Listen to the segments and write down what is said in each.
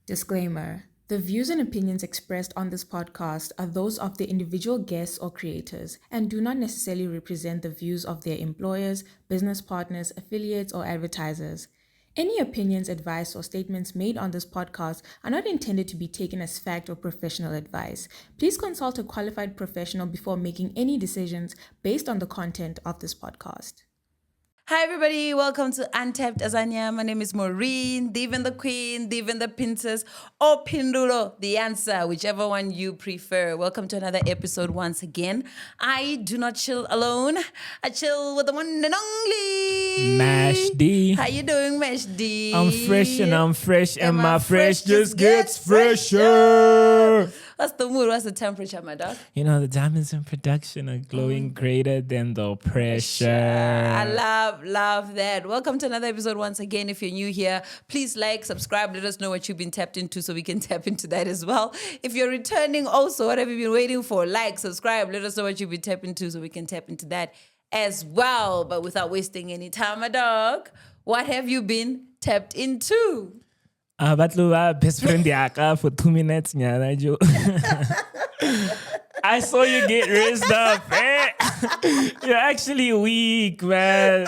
Disclaimer: the views and opinions expressed on this podcast are those of the individual guests or creators and do not necessarily represent the views of their employers, business partners, affiliates, or advertisers. Any opinions, advice, or statements made on this podcast are not intended to be taken as fact or professional advice. Please consult a qualified professional before making any decisions based on the content of this podcast. Hi everybody, welcome to Untapped Azania. My name is Maureen, Divin the Queen, Divin the Princess, or Pindulo, the answer, whichever one you prefer. Welcome to another episode once again. I do not chill alone. I chill with the one and only Mash D. How you doing, Mash D? I'm fresh, and my fresh just gets fresher. What's the mood? What's the temperature, my dog? You know, the diamonds in production are glowing greater than the pressure. I love that. Welcome to another episode once again. If you're new here, please like, subscribe, let us know what you've been tapped into so we can tap into that as well. If you're returning also, what have you been waiting for? Like, subscribe, let us know what you've been tapped into so we can tap into that as well. But without wasting any time, my dog, what have you been tapped into? Batluwa best friend yaka for 2 minutes nyana jo. I saw you get raised up. You're actually weak, man.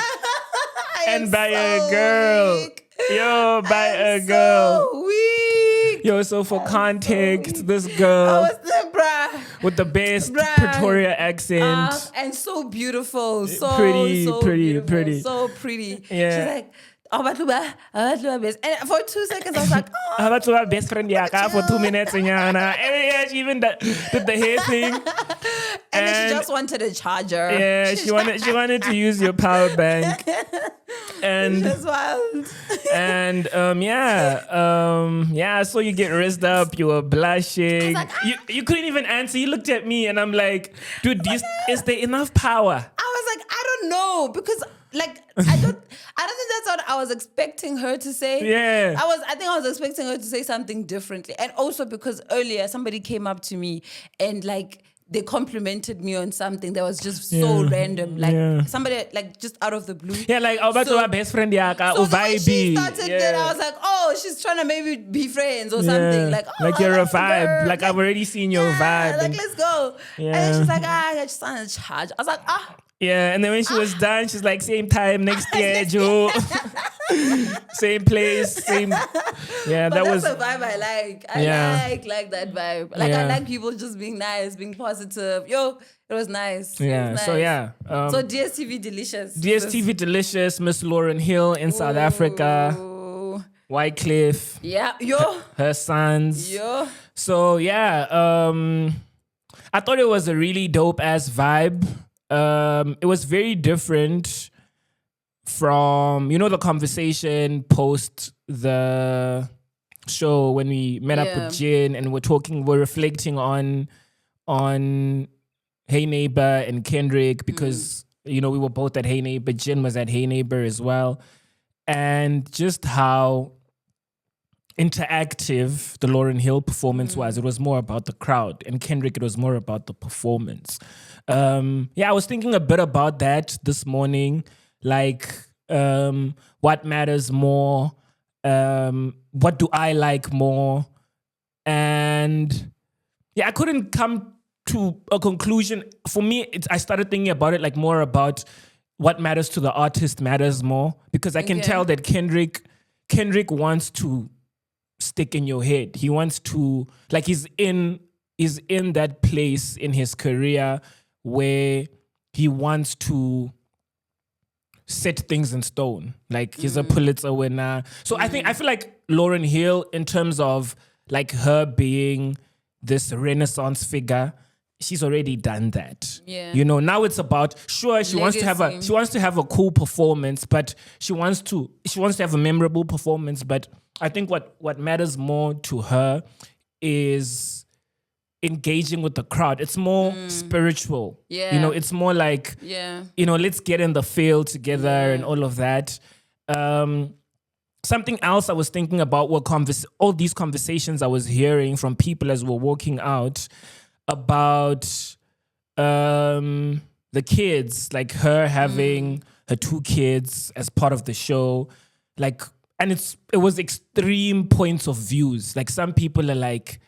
And by a girl. Weak. Yo, by a girl. So weak. Yo, so for context, this girl I was there, bruh. with the best Bruh. Pretoria accent. And so beautiful. So Pretty, so pretty, beautiful, pretty. So pretty. Yeah. She's like, oh, Batluba best. And for 2 seconds, I was like, oh. How about my best friend yaka for 2 minutes and yeah, she even did the hair thing. And then she just wanted a charger. Yeah, she wanted to use your power bank. And That's wild. and I saw you get raised up. You were blushing. like, You couldn't even answer. You looked at me, and I'm like, dude, is there enough power? I was like, I don't know, because like I don't think that's what I was expecting her to say. Yeah. I think I was expecting her to say something differently. And also because earlier somebody came up to me and like they complimented me on something that was just so random. Like somebody like just out of the blue. Yeah, like about to our best friend yaka So or the way she vibe. started that, I was like, oh, she's trying to maybe be friends or something. Like, oh, like you're a let's vibe. go. Like I've already seen your Yeah, vibe. like and- let's go. And then she's like, I just on a charge. I was like, Yeah, and then when she was done, she's like, same time next year, Joe. Same place, same. Yeah, but that that's was. the vibe I like. I like that vibe. Like I like people just being nice, being positive. Yo, it was nice. Yeah, It was so nice. yeah. So DSTV Delicious. DSTV Delicious, Miss Lauryn Hill in South Africa, Ooh. Wyclef, Yeah, yo. her sons. Yo. So yeah, I thought it was a really dope ass vibe. It was very different from, the conversation post the show when we met up with Jin and we're reflecting on Hey Neighbour and Kendrick because, we were both at Hey Neighbour. Jin was at Hey Neighbour as well. And just how interactive the Lauryn Hill performance was. It was more about the crowd. And Kendrick, it was more about the performance. I was thinking a bit about that this morning. Like, what matters more? What do I like more? And I couldn't come to a conclusion. For me, I started thinking about it like more about what matters to the artist matters more, because I can tell that Kendrick wants to stick in your head. He wants to, like, he's in that place in his career where he wants to set things in stone. Like, he's a Pulitzer winner. So I feel like Lauryn Hill, in terms of like her being this Renaissance figure, she's already done that. Yeah. Now it's about, sure, she wants to have a cool performance, but she wants to have a memorable performance. But I think what matters more to her is engaging with the crowd. It's more spiritual. Yeah. It's more like, let's get in the field together and all of that. Something else I was thinking about were all these conversations I was hearing from people as we're walking out about the kids, like her having her 2 kids as part of the show. Like, and it was extreme points of views. Like some people are like,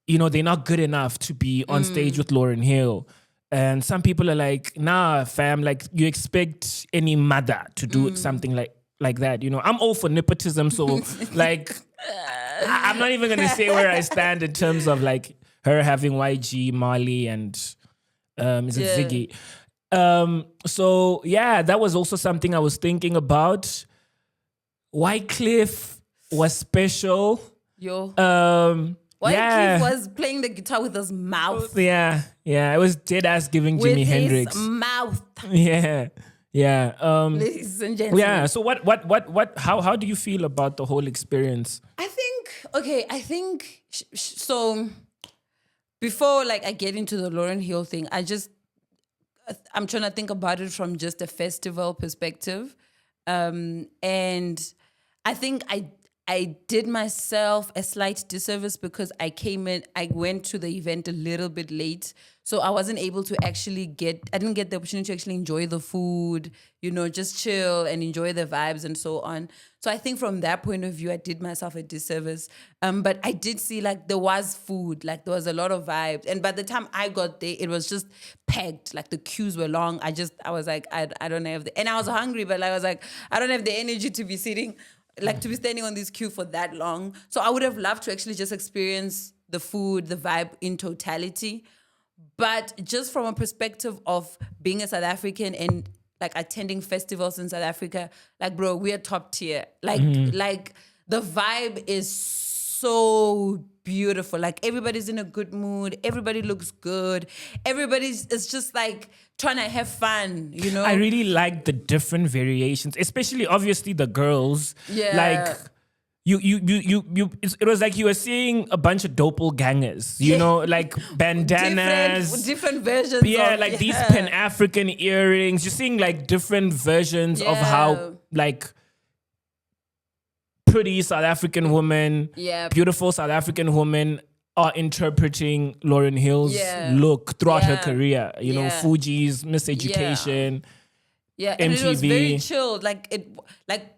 you know, they're not good enough to be on stage with Lauryn Hill. And some people are like, nah, fam, like you expect any mother to do something like that. You know, I'm all for nepotism. So like, I'm not even going to say where I stand in terms of like her having YG, Marley, and is it Ziggy? So yeah, that was also something I was thinking about. Wyclef was special. Wyclef was playing the guitar with his mouth. Yeah. It was dead ass giving Jimi Hendrix. With his mouth. Yeah. Ladies and gentlemen. Yeah. So how do you feel about the whole experience? I think so. Before like I get into the Lauryn Hill thing, I'm trying to think about it from just a festival perspective. And I think I did myself a slight disservice because I went to the event a little bit late. So I wasn't able to I didn't get the opportunity to actually enjoy the food, you know, just chill and enjoy the vibes and so on. So I think from that point of view, I did myself a disservice. But I did see like there was food, like there was a lot of vibes. And by the time I got there, it was just packed. Like the queues were long. I was like, I don't have and I was hungry, but I was like, I don't have the energy to be standing on this queue for that long. So I would have loved to actually just experience the food, the vibe in totality. But just from a perspective of being a South African and like attending festivals in South Africa, like bro, we are top tier. Like the vibe is so beautiful. Like everybody's in a good mood. Everybody looks good. It's just like trying to have fun, you know? I really like the different variations, especially obviously the girls. Yeah. Like it was like you were seeing a bunch of doppelgangers, you know, like bandanas. Different versions. Yeah, like these Pan-African earrings. You're seeing like different versions of how like pretty South African women, beautiful South African women are interpreting Lauryn Hill's look throughout her career. You know, Fugees, Miss Education, and MTV. it was very chilled. Like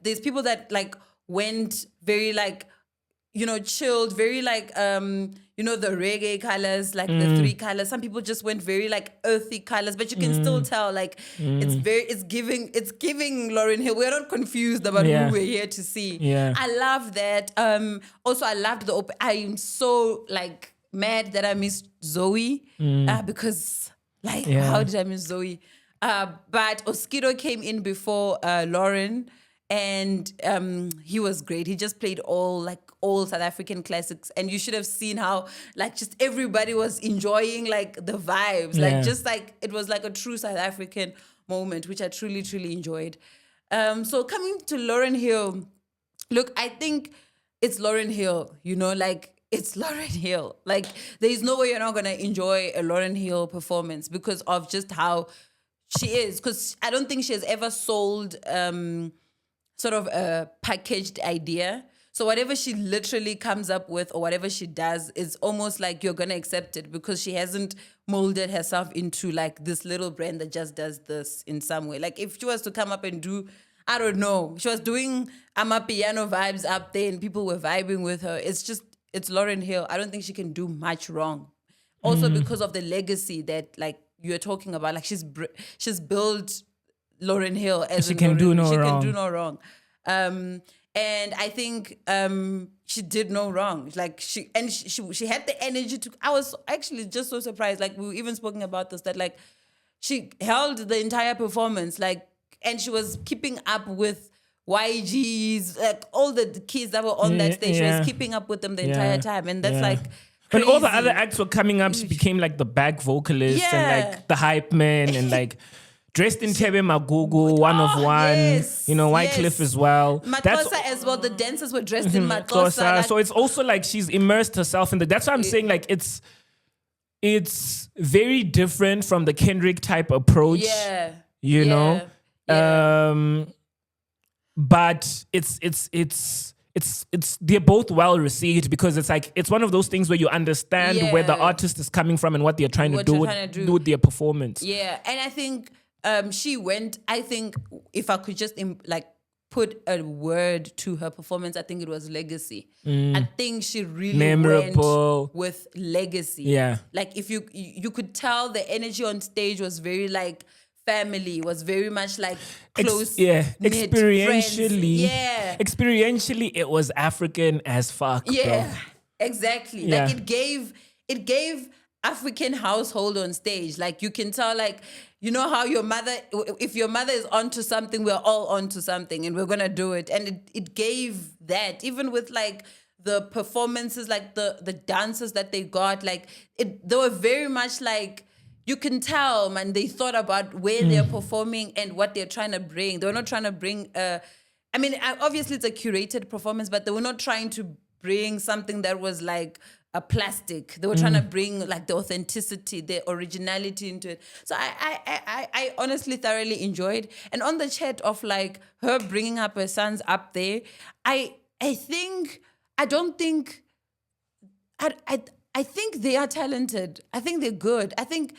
there's people that like went very like, you know, chilled, very like you know, the reggae colors, like the 3 colors. Some people just went very like earthy colors, but you can still tell like it's giving Lauryn Hill. We're not confused about who we're here to see. Yeah. I love that. Also I loved I am so like mad that I missed Zoe because like how did I miss Zoe? But Oskido came in before Lauryn. And he was great. He just played all South African classics, and you should have seen how like just everybody was enjoying like the vibes, like just like it was like a true South African moment, which I truly enjoyed. So coming to Lauryn Hill, look, I think it's Lauryn Hill. You know, like it's Lauryn Hill. Like there is no way you're not gonna enjoy a Lauryn Hill performance because of just how she is. Because I don't think she has ever sold sort of a packaged idea. So whatever she literally comes up with or whatever she does is almost like you're going to accept it because she hasn't molded herself into like this little brand that just does this in some way. Like if she was to come up and do, I don't know, she was doing Amapiano vibes up there and people were vibing with her. It's Lauryn Hill. I don't think she can do much wrong. Also because of the legacy that like you're talking about. Like she's built Lauryn Hill as she can do no wrong. And I think she did no wrong. Like she had the energy to. I was actually just so surprised. Like we were even spoken about this that like she held the entire performance like, and she was keeping up with YG's like all the kids that were on that stage. She was keeping up with them the entire time, and that's like. When crazy. all the other acts were coming up, she became like the back vocalist and like the hype man and like. Dressed in Tebe Magugu, one of one, you know, Wyclef as well. Matkosa as well, the dancers were dressed in Matkosa. Like, so it's also like she's immersed herself in that's why I'm saying like it's very different from the Kendrick type approach. Yeah. You know? Yeah. But it's they're both well received because it's like it's one of those things where you understand where the artist is coming from and what they're trying to do with their performance. Yeah. And I think she went, I think if I could just like put a word to her performance, I think it was legacy. I think she really Memorable. went with legacy. Yeah. Like if you could tell the energy on stage was very like family, was very much like close. Experientially. Friends. Experientially, it was African as fuck. Yeah. Bro. Exactly. Yeah. Like it gave African household on stage. Like you can tell, like, you know how if your mother is onto something, we're all onto something and we're gonna do it. And it gave that, even with like the performances, like the dances that they got, like they were very much like, you can tell, man, they thought about where they're performing and what they're trying to bring. They were not trying to bring obviously it's a curated performance, but they were not trying to bring something that was like a plastic. They were trying to bring like the authenticity, the originality into it. So I honestly thoroughly enjoyed. And on the chat of like her bringing up her sons up there, I think they are talented. I think they're good. I think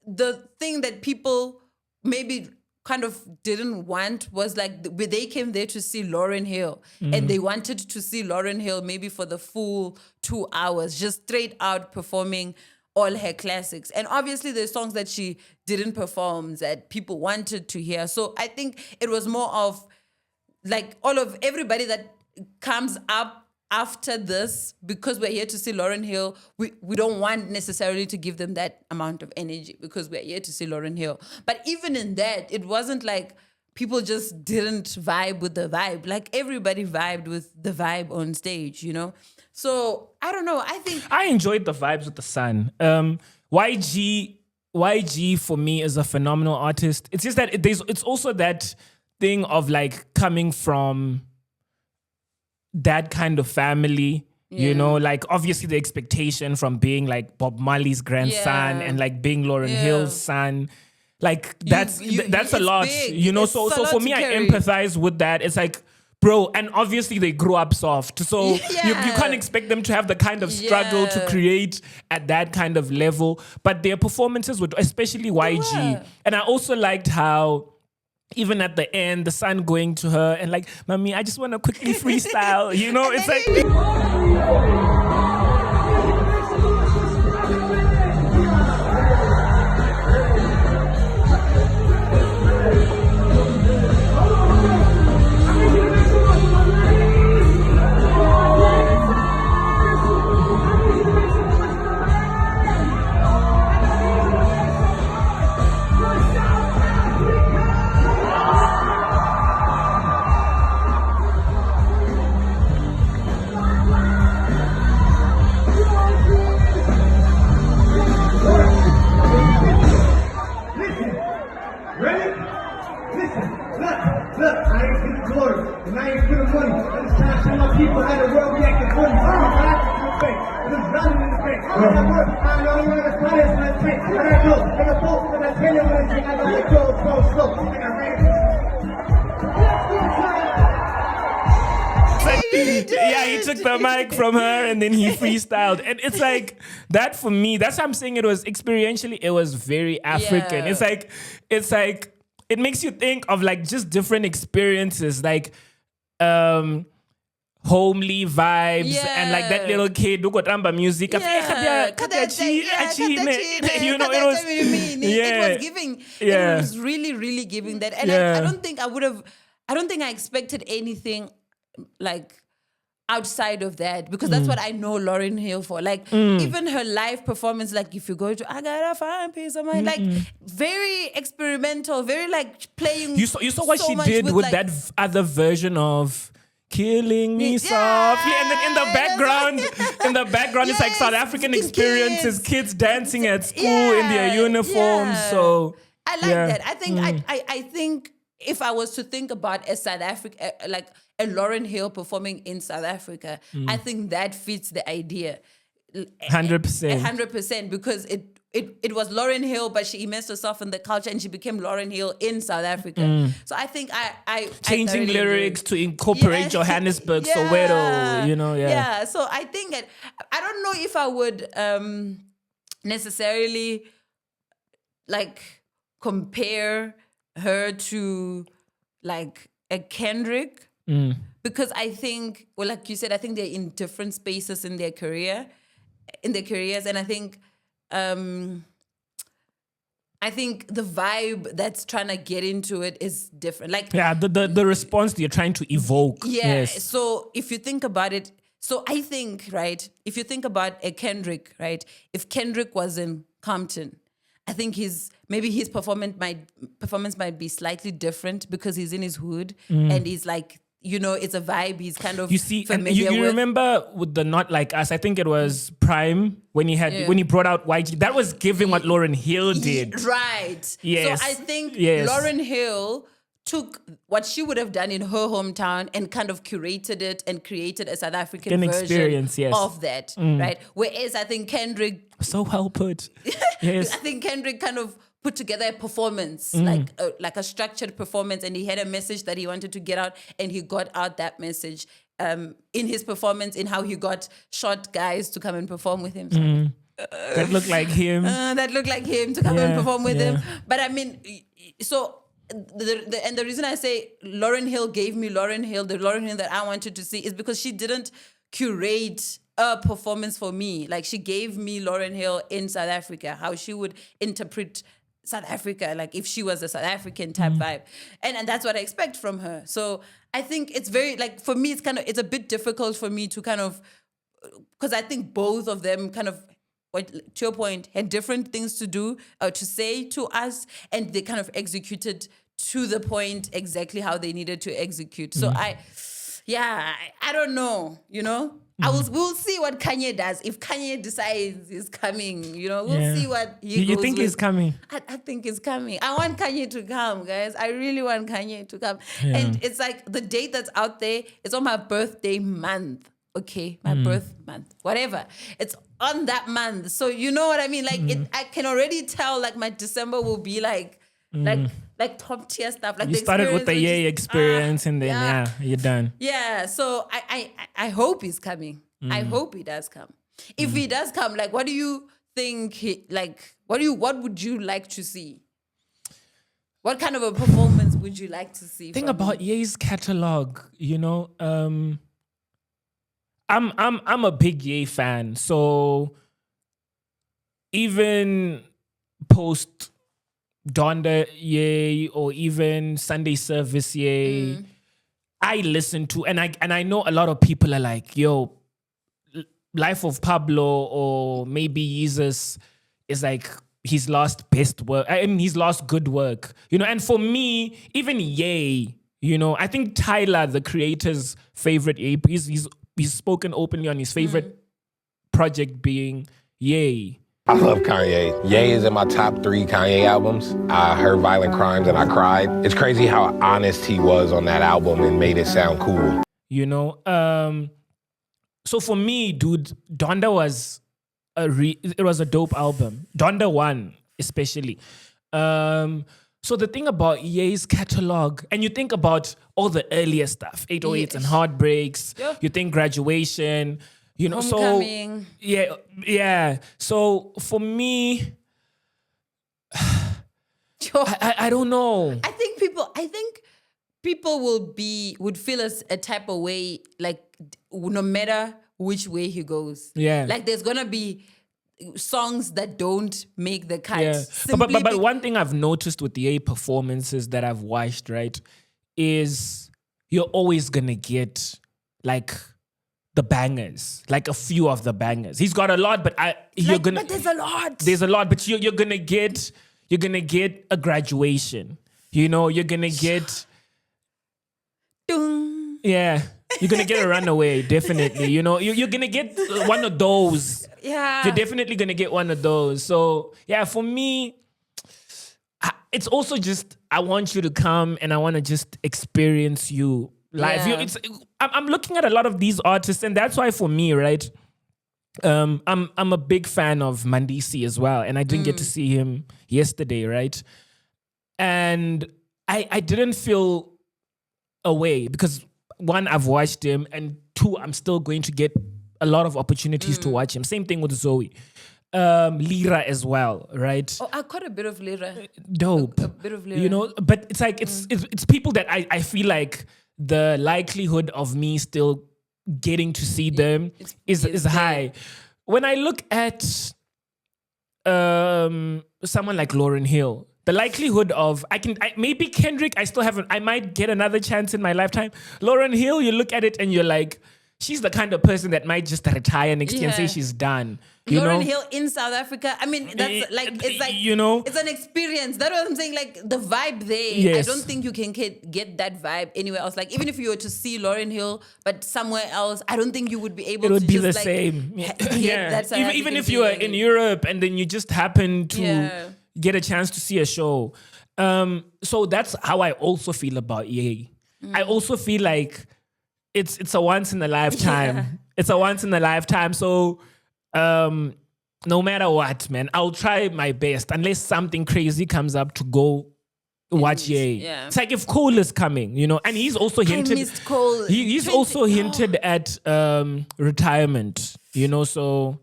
the thing that people maybe kind of didn't want was like they came there to see Lauryn Hill and they wanted to see Lauryn Hill maybe for the full 2 hours, just straight out performing all her classics. And obviously there's songs that she didn't perform that people wanted to hear. So I think it was more of like everybody that comes up after this, because we're here to see Lauryn Hill, we don't want necessarily to give them that amount of energy because we're here to see Lauryn Hill. But even in that, it wasn't like people just didn't vibe with the vibe. Like everybody vibed with the vibe on stage, you know? So I don't know. I think I enjoyed the vibes with the sun. YG for me is a phenomenal artist. It's just that it's also that thing of like coming from that kind of family, you know, like obviously the expectation from being like Bob Marley's grandson and like being Lauryn Hill's son, like that's a lot, big. You know. So for me, I empathize with that. It's like, bro, and obviously they grew up soft, so you can't expect them to have the kind of struggle to create at that kind of level. But their performances were, especially YG, and I also liked how, even at the end, the son going to her and like, "Mommy, I just want to quickly freestyle." You know, it's like. He took the mic from her and then he freestyled. And it's like, that for me, that's what I'm saying. It was experientially, it was very African. It's like, it makes you think of like just different experiences, like homely vibes and like that little kid who got amba music. You know, it was giving. It was really, really giving that. And I don't think I expected anything like outside of that, because that's what I know Lauryn Hill for. Like even her live performance, like if you go to I Gotta Find Peace of Mind, like very experimental, very like playing. You saw what she did with like, that other version of Killing Me Softly, and then in the background, it's like South African experiences, kids dancing at school in their uniforms. So I like that. I think I think if I was to think about a South Africa, like a Lauryn Hill performing in South Africa, I think that fits the idea. 100%. 100%, because it was Lauryn Hill, but she immersed herself in the culture and she became Lauryn Hill in South Africa. So I think I changing lyrics to incorporate Johannesburg, Soweto, you know, Yeah, so I think I don't know if I would necessarily like compare her to like a Kendrick because I think, well, like you said, I think they're in different spaces in their careers, and I think the vibe that's trying to get into it is different. Like the response that you're trying to evoke. yeah. Yes. So if you think about it, so I think, right, if you think about a Kendrick, right, if Kendrick was in Compton, I think his performance might be slightly different because he's in his hood and he's like, it's a vibe he's kind of familiar you with. remember with the Not Like Us, I think it was Prime when he brought out YG. That was giving what Lauryn Hill did. Right. Yes. So I think Yes. Lauryn Hill took what she would have done in her hometown and kind of curated it and created a South African version experience, yes. of that, right? Whereas I think Kendrick, So well put. Yes. I think Kendrick kind of put together a performance, like a structured performance, and he had a message that he wanted to get out, and he got out that message in his performance, in how he got short guys to come and perform with him. That looked like him. To come and perform with him. But I mean, so the reason I say Lauryn Hill gave me Lauryn Hill, the Lauryn Hill that I wanted to see, is because she didn't curate a performance for me. Like, she gave me Lauryn Hill in South Africa, how she would interpret South Africa, like if she was a South African type vibe. And that's what I expect from her. So I think it's very, like, for me, it's a bit difficult for me to kind of, because I think both of them kind of, to your point, had different things to do, to say to us, and they kind of executed to the point exactly how they needed to execute. So I don't know, we'll see what Kanye does. If Kanye decides he's coming, we'll see what he goes You think with. he's coming? I think he's coming. I want Kanye to come, guys. I really want Kanye to come. And it's like the date that's out there, it's on my birthday month. Okay, my birth month, whatever. It's on that month. So you know what I mean? Like I can already tell, like, my December will be like top tier stuff. Like, You started with the Yay experience, and then you're done. Yeah. So I hope he's coming. I hope he does come. If he does come, like, what do you think? What would you like to see? What kind of a performance would you like to see? Think about Ye's catalog. I'm a big Ye fan, so even post Donda Ye or even Sunday Service Ye, I listen to, and I know a lot of people are like, yo, Life of Pablo or maybe Jesus is like his last best work. I mean, his last good work, and for me, even Ye, I think Tyler, the creator's favorite Ye, he's spoken openly on his favorite project being Ye. I love Kanye. Ye is in my top 3 Kanye albums. I heard Violent Crimes and I cried. It's crazy how honest he was on that album and made it sound cool. So for me, dude, Donda was it was a dope album. Donda 1 especially. So the thing about Ye's catalog, and you think about all the earlier stuff, 808s and Heartbreaks, you think Graduation, Homecoming. So yeah. So for me, I don't know. I think people would feel a type of way, like, no matter which way he goes. Yeah. Like, there's gonna be songs that don't make the cut. Yeah. But one thing I've noticed with the Ye performances that I've watched, right, is you're always gonna get like the bangers, like a few of the bangers. He's got a lot, but but there's a lot. There's a lot, but you're gonna get a Graduation. You're gonna get Dung. Yeah. You're gonna get a Runaway, definitely. You're gonna get one of those. Yeah. You're definitely gonna get one of those. So yeah, for me, it's also just I want you to come and I want to just experience you live. Yeah. I'm looking at a lot of these artists, and that's why for me, right? I'm a big fan of Mandisi as well, and I didn't get to see him yesterday, right? And I didn't feel away because 1, I've watched him, and 2, I'm still going to get a lot of opportunities to watch him. Same thing with Zoe. lira as well, right? Oh, I caught a bit of lira. Dope. A bit of lira. You know, but it's like it's people that I feel like the likelihood of me still getting to see them is high. When I look at someone like Lauryn Hill, the likelihood of maybe Kendrick, I might get another chance in my lifetime. Lauryn Hill, you look at it and you're like, she's the kind of person that might just retire next year and say she's done. You Lauryn know? Hill in South Africa. I mean, that's it's like, you know, it's an experience. That's what I'm saying. Like the vibe there, Yes. I don't think you can get that vibe anywhere else. Like even if you were to see Lauryn Hill, but somewhere else, I don't think you would be able to. It would be just the like same. get that South Even African if you were in feeling. Europe and then you just happen to get a chance to see a show. So that's how I also feel about Ye. I also feel like it's a once in a lifetime. Yeah. It's a once in a lifetime. So no matter what, man, I'll try my best unless something crazy comes up to go watch Ye. Yeah. It's like if Cole is coming, you know, and he's also hinted. I missed Cole. He's also hinted at retirement, you know, so.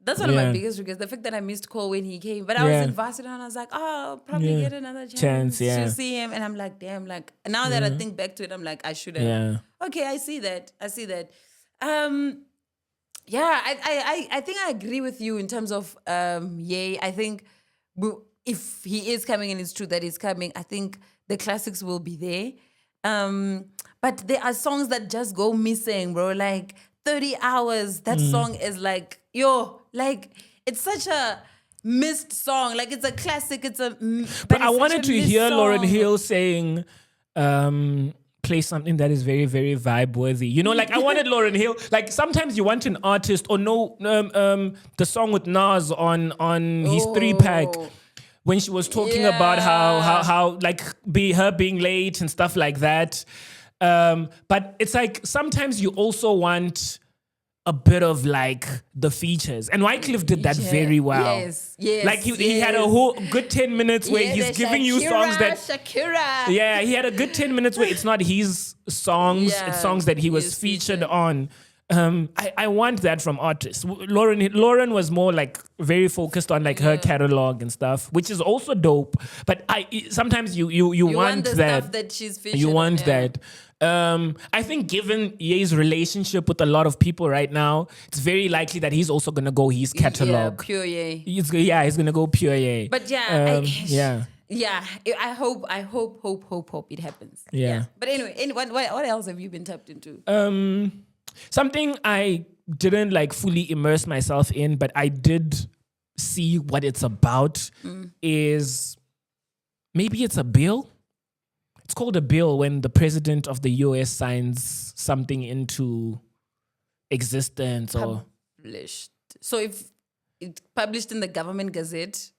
That's one of my biggest regrets. The fact that I missed Cole when he came. But I was in varsity and I was like, oh, I'll probably get another chance to see him. And I'm like, damn, like now that I think back to it, I'm like, I should have. Yeah. Okay, I see that. I think I agree with you in terms of Ye. I think if he is coming and it's true that he's coming, I think the classics will be there. But there are songs that just go missing, bro. Like 30 hours, that song is like, it's such a missed song. Like it's a classic. But I wanted to hear Lauryn Hill saying, play something that is very, very vibe worthy. You know, like I wanted Lauryn Hill. Like sometimes you want an artist or the song with Nas on his 3-pack. When she was talking about how like her being late and stuff like that. But it's like sometimes you also want a bit of like the features. And Wyclef did that very well. Yes. Like he had a whole good 10 minutes where he's giving you songs that... Shakira. Yeah, he had a good 10 minutes where it's not his songs, it's songs that he was featured on. I want that from artists. Lauryn was more like very focused on like her catalog and stuff, which is also dope. But sometimes you want the that. stuff that she's featured You want on, that. I think given Ye's relationship with a lot of people right now, it's very likely that he's also gonna go his catalog. Yeah, pure Ye. He's gonna go pure Ye. But I hope it happens. Yeah. But anyway, what else have you been tapped into? Something I didn't like fully immerse myself in, but I did see what it's about is maybe it's a bill. It's called a bill when the president of the US signs something into existence or Published. So if it's published in the government gazette,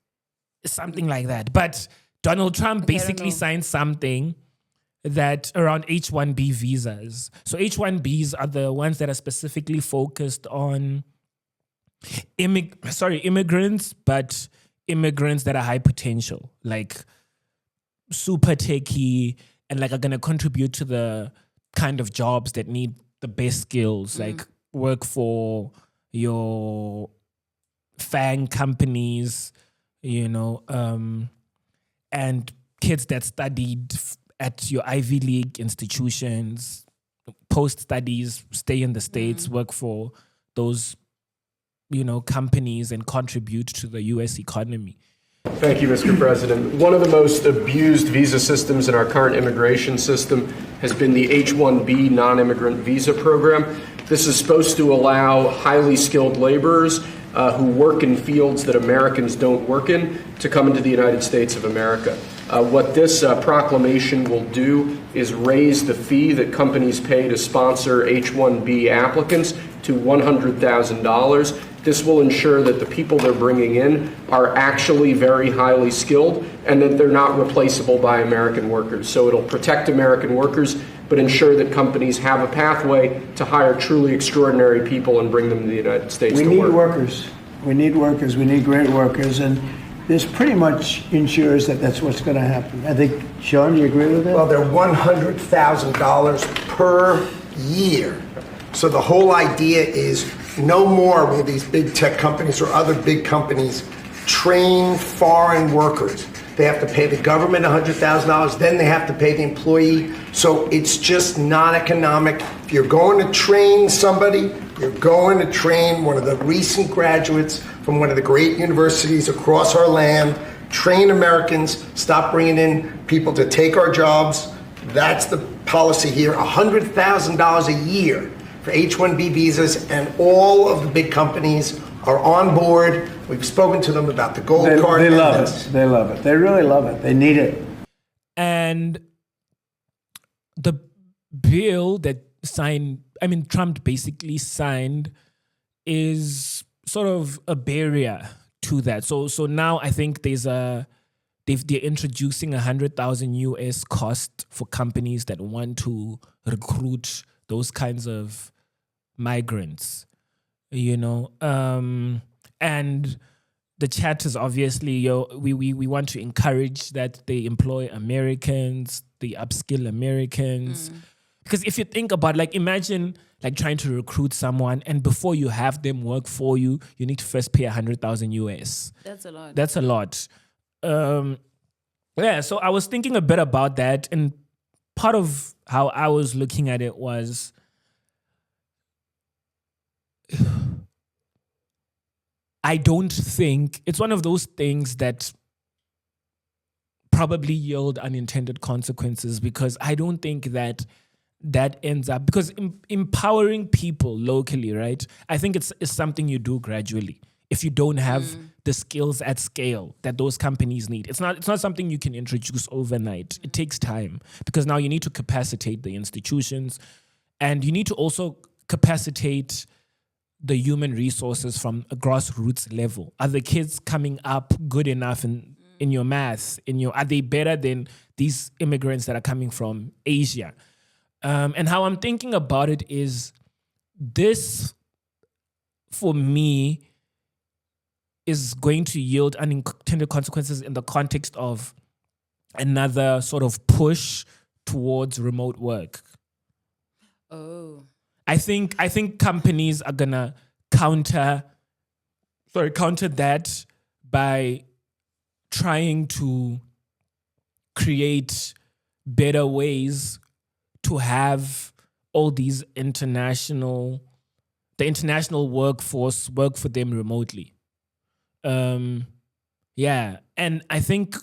something like that. But Donald Trump basically signed something that around H-1B visas. So H-1Bs are the ones that are specifically focused on immigrants, but immigrants that are high potential, like super techie and like are going to contribute to the kind of jobs that need the best skills, like work for your FANG companies, you know, and kids that studied at your Ivy League institutions, post-studies, stay in the States, work for those, you know, companies and contribute to the US economy. Thank you, Mr. President. One of the most abused visa systems in our current immigration system has been the H-1B non-immigrant visa program. This is supposed to allow highly skilled laborers who work in fields that Americans don't work in to come into the United States of America. What this proclamation will do is raise the fee that companies pay to sponsor H-1B applicants to $100,000. This will ensure that the people they're bringing in are actually very highly skilled and that they're not replaceable by American workers. So it'll protect American workers, but ensure that companies have a pathway to hire truly extraordinary people and bring them to the United States to work. We need workers. We need workers. We need great workers. And this pretty much ensures that that's what's going to happen. I think, Sean, do you agree with that? Well, they're $100,000 per year. So the whole idea is no more will these big tech companies or other big companies train foreign workers. They have to pay the government $100,000, then they have to pay the employee. So it's just not economic. If you're going to train somebody, you're going to train one of the recent graduates from one of the great universities across our land. Train Americans, stop bringing in people to take our jobs. That's the policy here, $100,000 a year for H-1B visas, and all of the big companies are on board. We've spoken to them about the gold card. They love it. They love it. They really love it. They need it. And the bill that Trump basically signed is sort of a barrier to that. So now I think they're introducing $100,000 cost for companies that want to recruit those kinds of migrants, and the chat is obviously, we want to encourage that they employ Americans, they upskill Americans. Because if you think about, imagine trying to recruit someone, and before you have them work for you, you need to first pay $100,000. That's a lot. That's a lot. So I was thinking a bit about that, and part of how I was looking at it was, I don't think it's one of those things that probably yield unintended consequences, because I don't think that ends up, because empowering people locally, right? I think it's something you do gradually. If you don't have the skills at scale that those companies need, it's not something you can introduce overnight. It takes time, because now you need to capacitate the institutions, and you need to also capacitate the human resources from a grassroots level. Are the kids coming up good enough in your math? Are they better than these immigrants that are coming from Asia? And how I'm thinking about it is, this, for me, is going to yield unintended consequences in the context of another sort of push towards remote work. Oh. I think companies are gonna counter that by trying to create better ways to have all these international workforce work for them remotely. And I think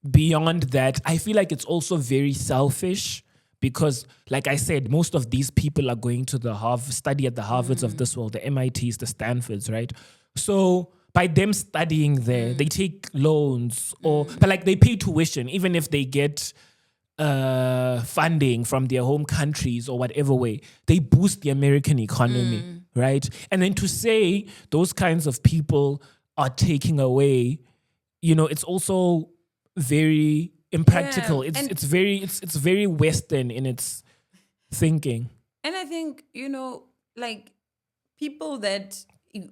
beyond that, I feel like it's also very selfish, because, like I said, most of these people are going to study at the Harvards of this world, the MITs, the Stanfords, right? So by them studying there, they take loans, but they pay tuition, even if they get funding from their home countries or whatever way. They boost the American economy, right? And then to say those kinds of people are taking away, it's also very impractical. Yeah. It's very Western in its thinking. And I think, people that,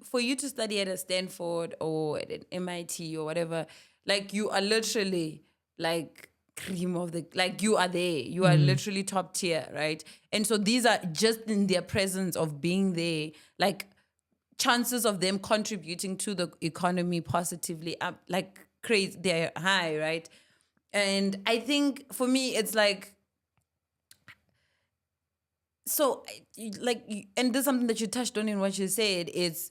for you to study at a Stanford or at an MIT or whatever, you are literally cream of the, you are there. You are literally top tier, right? And so these are just in their presence of being there, chances of them contributing to the economy positively up, crazy, they're high, right? And I think for me, it's so, and this is something that you touched on in what you said, is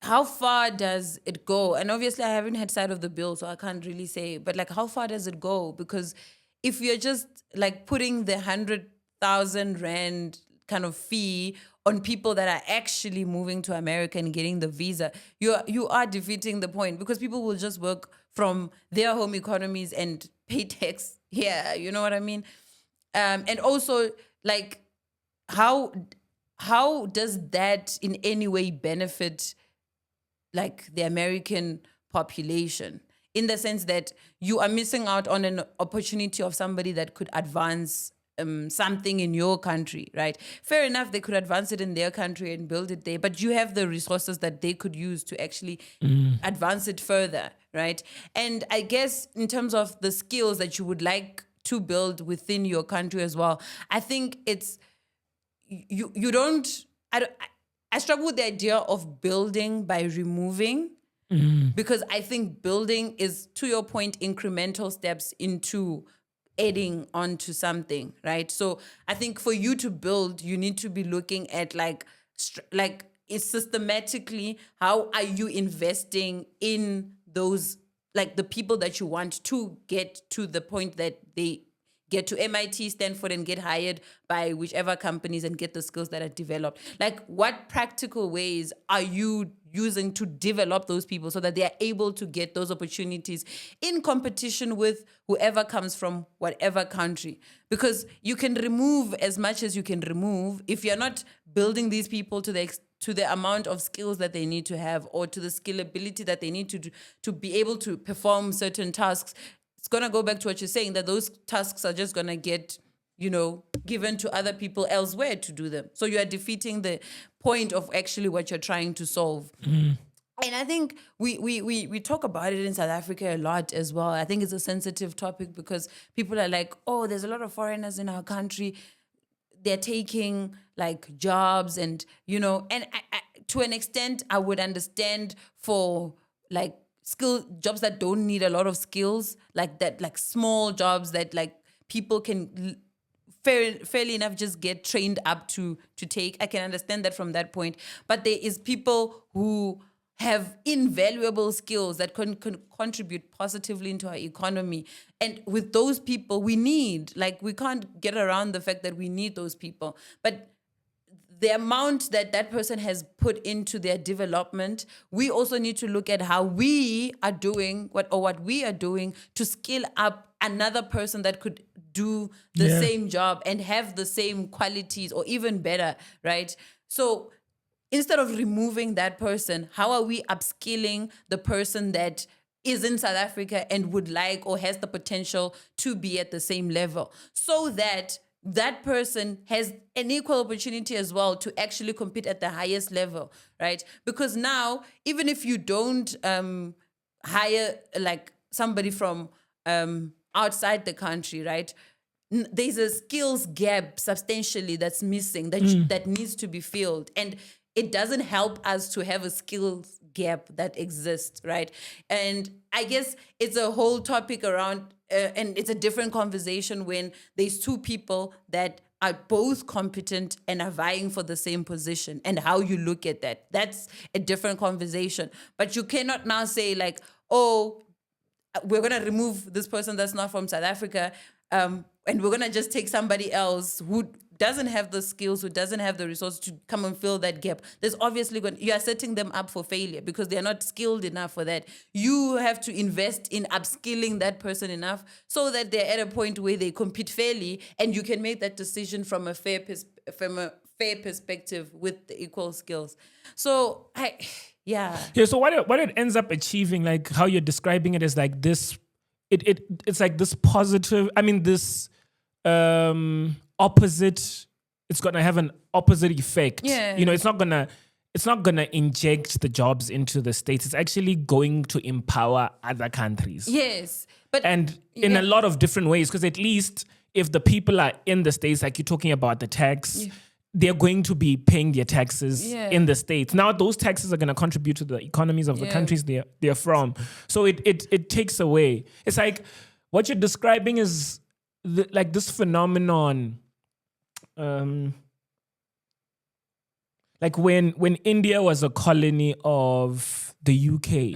how far does it go? And obviously I haven't had sight of the bill, so I can't really say, but how far does it go? Because if you're just putting the 100,000 Rand kind of fee on people that are actually moving to America and getting the visa, you are defeating the point, because people will just work from their home economies and pay tax here. You know what I mean? And also, how does that in any way benefit the American population, in the sense that you are missing out on an opportunity of somebody that could advance something in your country, right? Fair enough, they could advance it in their country and build it there, but you have the resources that they could use to actually advance it further, right? And I guess in terms of the skills that you would like to build within your country as well, I think it's, you don't, I struggle with the idea of building by removing, because I think building is, to your point, incremental steps into adding onto something, right? So I think for you to build, you need to be looking at it's systematically, how are you investing in those, like the people that you want to get to the point that they get to MIT, Stanford, and get hired by whichever companies and get the skills that are developed. Like, what practical ways are you using to develop those people so that they are able to get those opportunities in competition with whoever comes from whatever country? Because you can remove as much as you can remove if you're not building these people to the amount of skills that they need to have, or to the skillability that they need to do to be able to perform certain tasks. It's going to go back to what you're saying, that those tasks are just going to get, given to other people elsewhere to do them. So you are defeating the point of actually what you're trying to solve. And I think we talk about it in South Africa a lot as well. I think it's a sensitive topic because people are like, oh, there's a lot of foreigners in our country. They're taking like jobs and, and I, to an extent, I would understand for like skill jobs that don't need a lot of skills, like that, like small jobs that like people can fairly enough just get trained up to take. I can understand that from that point. But there is people who have invaluable skills that can contribute positively into our economy. And with those people, we can't get around the fact that we need those people. But the amount that person has put into their development, we also need to look at how we are doing what we are doing to skill up another person that could do the same job and have the same qualities or even better, right? So instead of removing that person, how are we upskilling the person that is in South Africa and would like or has the potential to be at the same level, so that that person has an equal opportunity as well to actually compete at the highest level, right? Because now, even if you don't hire like somebody from outside the country, right? There's a skills gap substantially that's missing, that needs to be filled. And it doesn't help us to have a skills gap that exists, right? And I guess it's a whole topic around, and it's a different conversation when there's two people that are both competent and are vying for the same position, and how you look at that. That's a different conversation. But you cannot now say like, oh, we're going to remove this person that's not from South Africa, and we're going to just take somebody else who doesn't have the skills, who doesn't have the resources to come and fill that gap. There's obviously you are setting them up for failure because they're not skilled enough for that. You have to invest in upskilling that person enough so that they're at a point where they compete fairly, and you can make that decision from a fair perspective with the equal skills. So so what it ends up achieving, like how you're describing it, is like this. It's like this positive. I mean, this opposite. It's gonna have an opposite effect. Yeah. It's not gonna inject the jobs into the States. It's actually going to empower other countries. Yes, and in a lot of different ways. Because at least if the people are in the States, like you're talking about the tax. Yeah. They're going to be paying their taxes in the States. Now, those taxes are going to contribute to the economies of the countries they're from. So it takes away. It's like what you're describing is like this phenomenon. Like when India was a colony of the UK,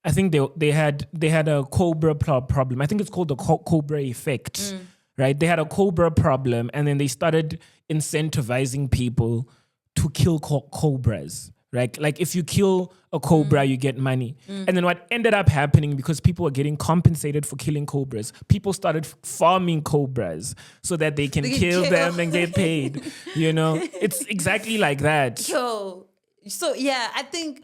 I think they had a Cobra problem. I think it's called the Cobra Effect. Right? They had a Cobra problem, and then they started incentivizing people to kill cobras. Right? Like if you kill a cobra, you get money. And then what ended up happening, because people were getting compensated for killing cobras, people started farming cobras so that they can kill them and get paid. It's exactly like that. So I think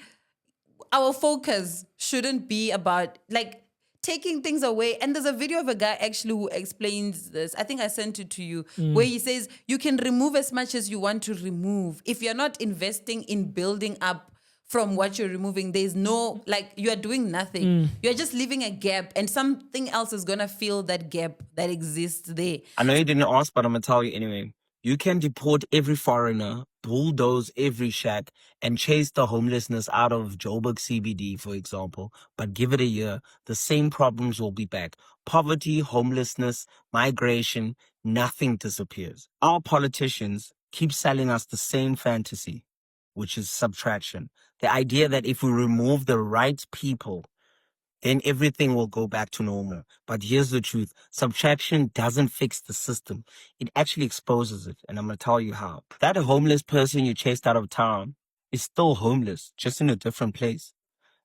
our focus shouldn't be about like taking things away. And there's a video of a guy actually who explains this. I think I sent it to you, where he says you can remove as much as you want to remove. If you're not investing in building up from what you're removing, there's no, like, you are doing nothing. You're just leaving a gap, and something else is going to fill that gap that exists there. I know you didn't ask, but I'm going to tell you anyway. You can deport every foreigner, bulldoze every shack and chase the homelessness out of Joburg CBD, for example, but give it a year, the same problems will be back. Poverty, homelessness, migration, nothing disappears. Our politicians keep selling us the same fantasy, which is subtraction. The idea that if we remove the right people, then everything will go back to normal. But here's the truth. Subtraction doesn't fix the system. It actually exposes it. And I'm going to tell you how. That homeless person you chased out of town is still homeless, just in a different place.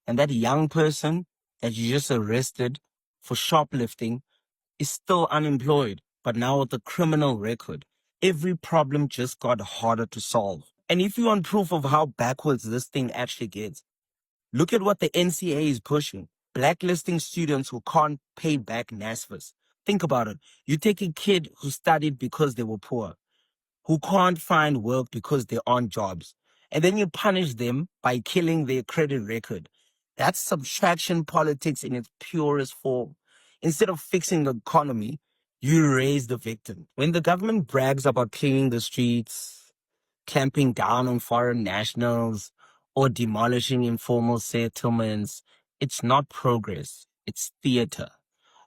And that young person that you just arrested for shoplifting is still unemployed, but now with a criminal record. Every problem just got harder to solve. And if you want proof of how backwards this thing actually gets, look at what the NCA is pushing. Blacklisting students who can't pay back NSFAS. Think about it. You take a kid who studied because they were poor, who can't find work because there aren't jobs, and then you punish them by killing their credit record. That's subtraction politics in its purest form. Instead of fixing the economy, you raise the victim. When the government brags about cleaning the streets, clamping down on foreign nationals, or demolishing informal settlements, it's not progress, it's theater.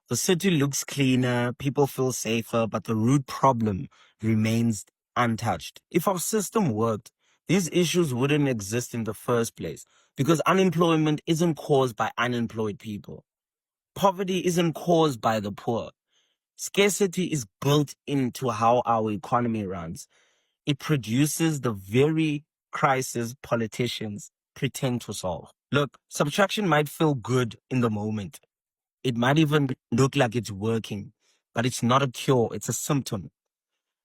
The city looks cleaner, people feel safer, but the root problem remains untouched. If our system worked, these issues wouldn't exist in the first place, because unemployment isn't caused by unemployed people. Poverty isn't caused by the poor. Scarcity is built into how our economy runs. It produces the very crisis politicians pretend to solve. Look, subtraction might feel good in the moment. It might even look like it's working, but it's not a cure, it's a symptom.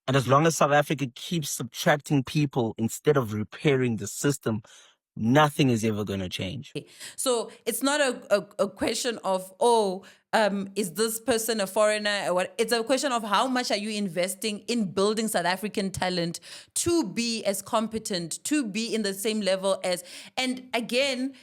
And as long as South Africa keeps subtracting people instead of repairing the system, nothing is ever going to change. So it's not a question of, is this person a foreigner or what? It's a question of how much are you investing in building South African talent to be as competent, to be in the same level as, and again,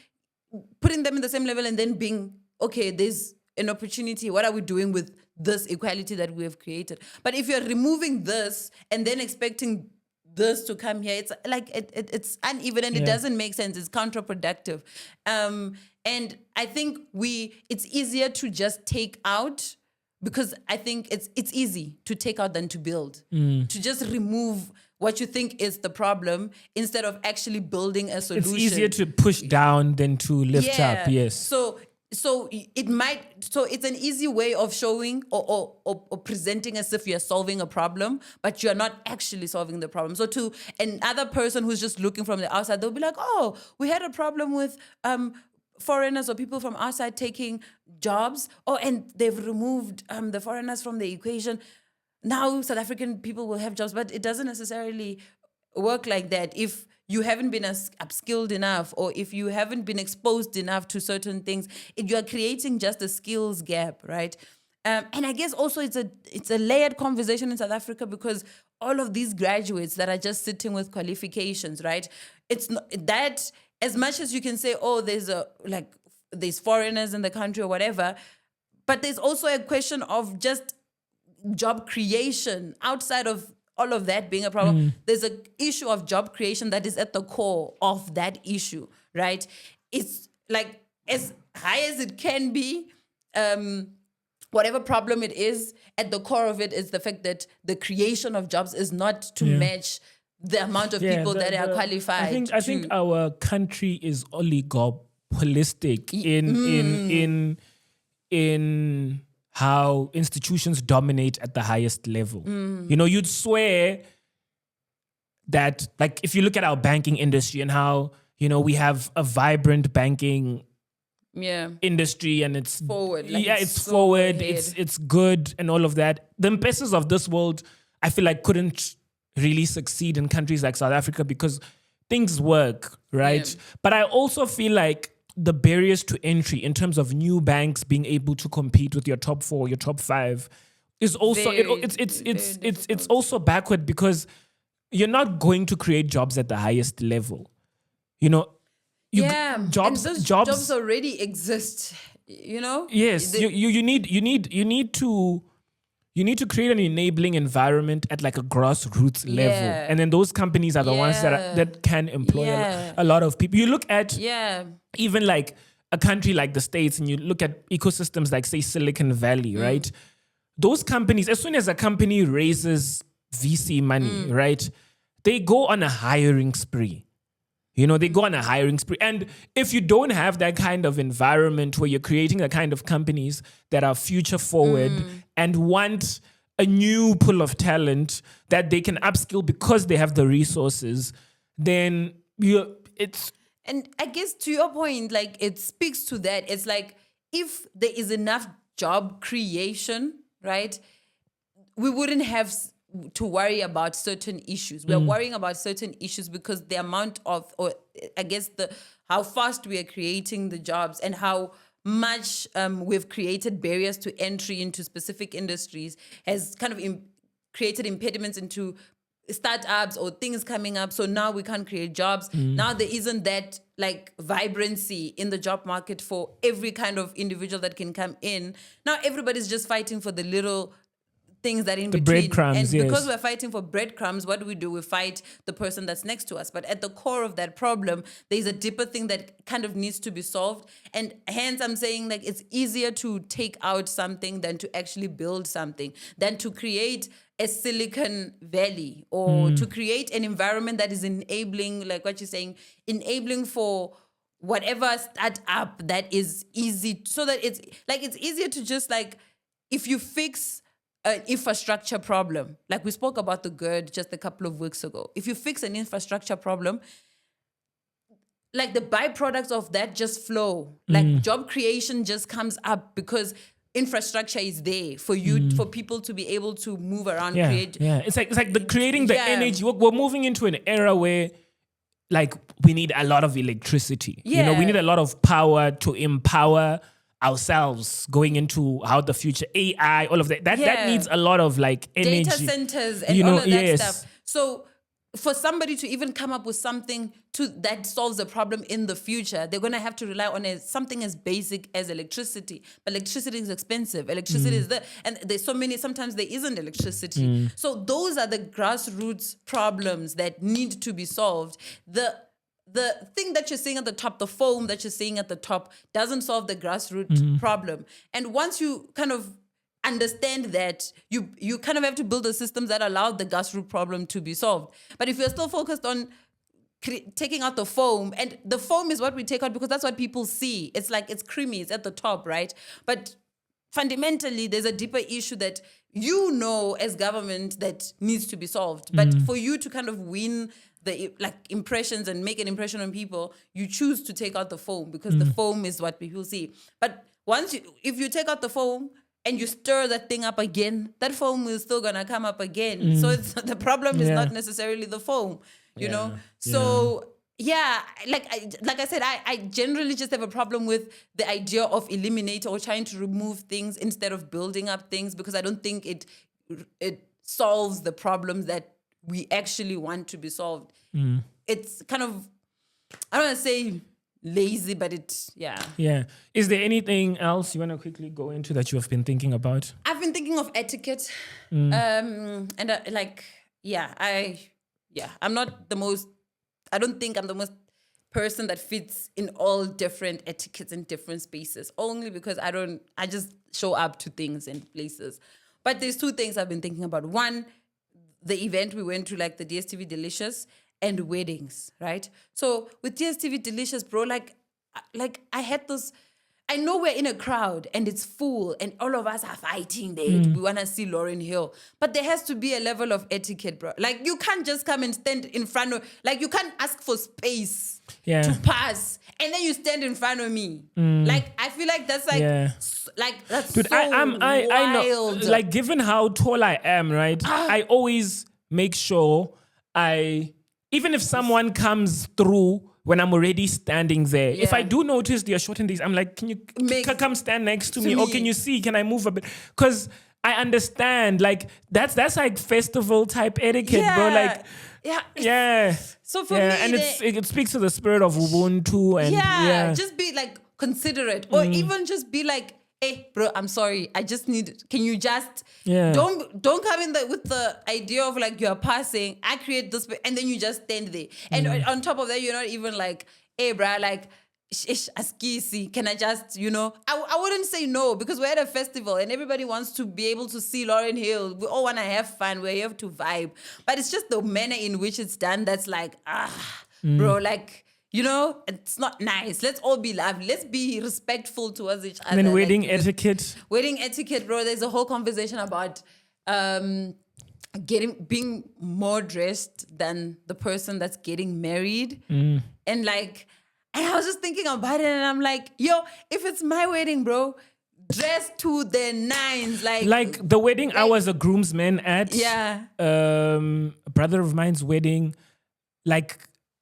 putting them in the same level and then being, okay, there's an opportunity. What are we doing with this equality that we have created? But if you're removing this and then expecting this to come here, it's like it's uneven and it doesn't make sense. It's counterproductive. And I think it's easier to just take out, because I think it's easy to take out than to build. To just remove what you think is the problem instead of actually building a solution. It's easier to push down than to lift up. Yes. So it's an easy way of showing or presenting as if you're solving a problem, but you're not actually solving the problem. So to another person who's just looking from the outside, they'll be like, oh, we had a problem with foreigners or people from outside taking jobs. Oh, and they've removed the foreigners from the equation. Now South African people will have jobs, but it doesn't necessarily work like that. If you haven't been upskilled enough, or if you haven't been exposed enough to certain things, you are creating just a skills gap, right? And I guess also it's a layered conversation in South Africa, because all of these graduates that are just sitting with qualifications, right? It's not that, as much as you can say, oh, there's foreigners in the country or whatever, but there's also a question of just job creation outside of all of that being a problem. There's an issue of job creation that is at the core of that issue, right? It's like as high as it can be, whatever problem it is, at the core of it is the fact that the creation of jobs is not to match the amount of people that are qualified. I think our country is oligopolistic in how institutions dominate at the highest level. You know, you'd swear that, like, if you look at our banking industry and how, you know, we have a vibrant banking industry and it's forward. It's so forward. It's good and all of that. The M-Pesas of this world, I feel like, couldn't really succeed in countries like South Africa because things work, right? But I also feel like the barriers to entry in terms of new banks being able to compete with your top 4, your top 5 is also it's also backward, because you're not going to create jobs at the highest level. You know, jobs already exist. You know. Yes, you need you need to create an enabling environment at like a grassroots level. And then those companies are the ones that can employ a lot of people. You look at even like a country like the States and you look at ecosystems like, say, Silicon Valley, right? Those companies, as soon as a company raises VC money, right, they go on a hiring spree. They go on a hiring spree. And if you don't have that kind of environment where you're creating the kind of companies that are future forward and want a new pool of talent that they can upskill because they have the resources, then it's... And I guess to your point, like it speaks to that. It's like if there is enough job creation, right, we wouldn't have to worry about certain issues. We're worrying about certain issues because the amount of, or I guess how fast we are creating the jobs and how much we've created barriers to entry into specific industries has kind of created impediments into startups or things coming up. So now we can't create jobs. Now there isn't that like vibrancy in the job market for every kind of individual that can come in. Now everybody's just fighting for the little things that in the between. breadcrumbs, and because we're fighting for breadcrumbs, what do? We fight the person that's next to us. But at the core of that problem, there's a deeper thing that kind of needs to be solved. And hence I'm saying like it's easier to take out something than to actually build something, than to create a Silicon Valley or to create an environment that is enabling, like what you're saying, enabling for whatever startup that is easy, so that it's easier to just like, if you fix an infrastructure problem, like we spoke about the GERD just a couple of weeks ago. If you fix an infrastructure problem, like the byproducts of that just flow. Like job creation just comes up because infrastructure is there for you, for people to be able to move around, create. Yeah, it's like creating the energy. We're moving into an era where like we need a lot of electricity. We need a lot of power to empower ourselves going into how the future, AI, all of that. That needs a lot of like energy. Data centers and all of that stuff. So for somebody to even come up with something that solves a problem in the future, they're going to have to rely on something as basic as electricity. But electricity is expensive. Electricity is there. And there's so many, sometimes there isn't electricity. So those are the grassroots problems that need to be solved. The thing that you're seeing at the top, the foam that you're seeing at the top, doesn't solve the grassroots problem. And once you kind of understand that, you kind of have to build a system that allows the grassroots problem to be solved. But if you're still focused on taking out the foam, and the foam is what we take out because that's what people see. It's like, it's creamy, it's at the top, right? But fundamentally, there's a deeper issue that as government that needs to be solved. But for you to kind of win the impressions and make an impression on people, you choose to take out the foam because the foam is what people see. But if you take out the foam and you stir that thing up again, that foam is still gonna come up again. So the problem is not necessarily the foam, you know. So like I said, I generally just have a problem with the idea of eliminating or trying to remove things instead of building up things, because I don't think it solves the problems that we actually want to be solved. It's kind of, I don't want to say lazy, but Yeah. Is there anything else you want to quickly go into that you have been thinking about? I've been thinking of etiquette. I'm not the most, I don't think I'm the most person that fits in all different etiquettes and different spaces, only because I just show up to things and places. But there's two things I've been thinking about. One, the event we went to, like the DSTV Delicious, and weddings, right? So with DSTV Delicious, bro, like I had those, I know we're in a crowd and it's full and all of us are fighting there. We want to see Lauryn Hill. But there has to be a level of etiquette, bro. Like you can't just come and stand in front of, like you can't ask for space to pass and then you stand in front of me. Like I feel like that's like, that's Dude, so I know, wild. like given how tall I am, right? I always make sure even if someone comes through when I'm already standing there, if I do notice they're short in these, I'm like, can you come stand next to me? Or can you see, can I move a bit? Because I understand, like, that's like festival type etiquette, bro. Like, So for me, and it speaks to the spirit of Ubuntu and just be like considerate, or even just be like, hey, bro, I'm sorry. I just need, can you just, Yeah. don't come in with the idea of like you're passing, I create this, and then you just stand there. And on top of that, you're not even like, hey, bro, like, askisi, can I just, I wouldn't say no, because we're at a festival and everybody wants to be able to see Lauryn Hill. We all want to have fun. We have to vibe. But it's just the manner in which it's done that's like, bro, like, it's not nice. Let's all be lovely. Let's be respectful towards each other. And then wedding like, etiquette. Wedding etiquette, bro. There's a whole conversation about being more dressed than the person that's getting married. And like, and I was just thinking about it and I'm like, yo, if it's my wedding, bro, dress to the nines. Like the wedding I was a groomsman at. Yeah. A brother of mine's wedding. Like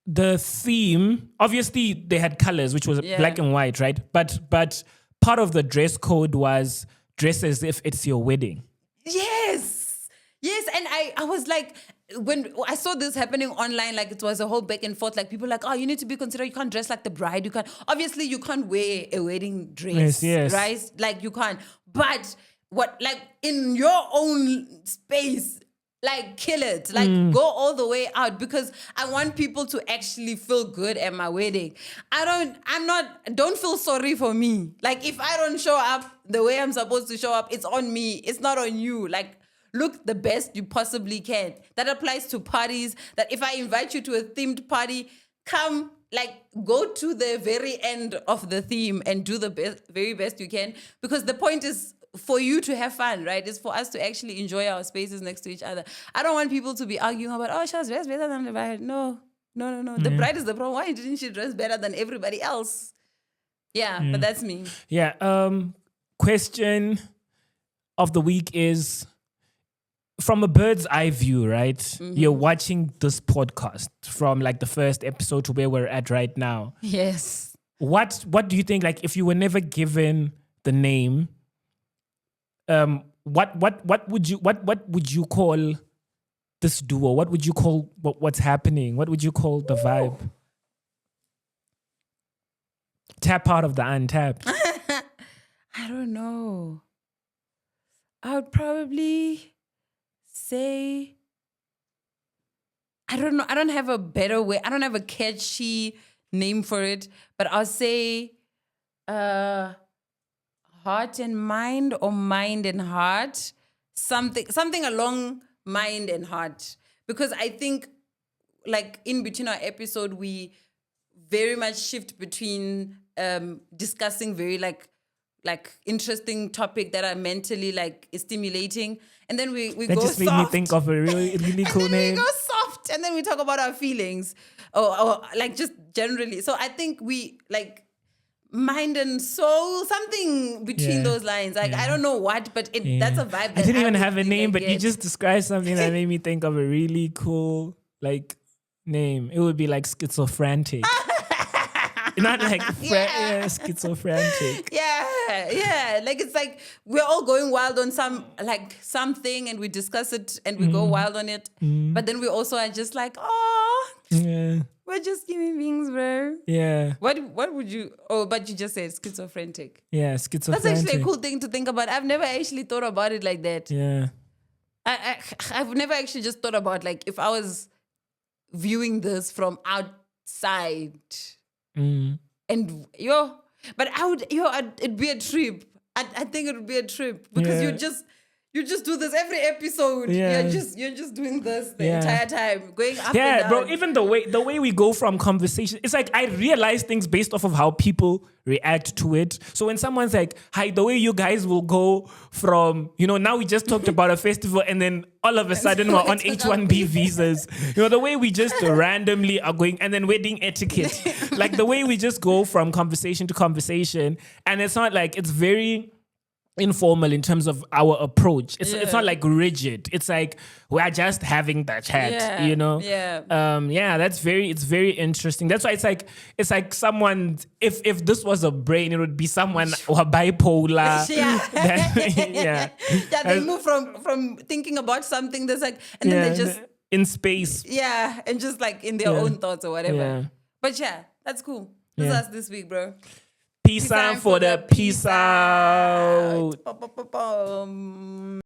the theme, obviously they had colors, which was black and white, right? But part of the dress code was dress as if it's your wedding. Yes. And I was like, when I saw this happening online, like it was a whole back and forth, like people like, oh, you need to be considerate, you can't dress like the bride, obviously you can't wear a wedding dress, yes. right? Like you can't, but what, like in your own space, like kill it, like go all the way out, because I want people to actually feel good at my wedding. Don't feel sorry for me. Like if I don't show up the way I'm supposed to show up, it's on me, it's not on you. Like, look the best you possibly can. That applies to parties, that if I invite you to a themed party, come, like, go to the very end of the theme and do the very best you can. Because the point is for you to have fun, right? It's for us to actually enjoy our spaces next to each other. I don't want people to be arguing about, oh, she was dressed better than the bride. No. The bride is the problem. Why didn't she dress better than everybody else? Yeah, but that's me. Yeah. Question of the week is, from a bird's eye view, right? Mm-hmm. You're watching this podcast from like the first episode to where we're at right now. Yes. What do you think? Like, if you were never given the name, what would you call this duo? What would you call what's happening? What would you call the vibe? Tap out of the untapped. I don't know. I would probably say, I don't know. I don't have a better way. I don't have a catchy name for it, but I'll say heart and mind, or mind and heart. Something along mind and heart. Because I think like in between our episode, we very much shift between discussing very like interesting topic that are mentally like stimulating, and then we that go just soft. made me think of a really cool and then name. we go soft, and then we talk about our feelings, or like just generally. So I think we like mind and soul, something between those lines. Like I don't know what, but that's a vibe. I didn't even have a would name, but get. you just described something that made me think of a really cool like name. It would be like schizophrenic. Not like schizophrenic. Yeah. Like it's like we're all going wild on something, and we discuss it and we go wild on it. But then we also are just like, oh, we're just human beings, bro. Yeah. What would you? Oh, but you just said schizophrenic. Yeah, schizophrenic. That's actually a cool thing to think about. I've never actually thought about it like that. Yeah. I've never actually just thought about like if I was viewing this from outside. And but it'd be a trip. I think it would be a trip because you just do this every episode. Yeah. You're just doing this the entire time, going up and down. Bro, even the way we go from conversation, it's like I realize things based off of how people react to it. So when someone's like, hi, the way you guys will go from, now we just talked about a festival and then all of a sudden we're on H1B visas. The way we just randomly are going, and then wedding etiquette. Like the way we just go from conversation to conversation, and it's not like, it's very informal in terms of our approach. It's not like rigid. It's like we're just having that chat, it's very interesting. That's why it's like someone, if this was a brain, it would be someone or bipolar. They move from thinking about something that's like, and then they just in space. Yeah, and just like in their own thoughts or whatever. But that's cool. This is us this week, bro. Peace sign for the peace out. Bum, bum, bum, bum.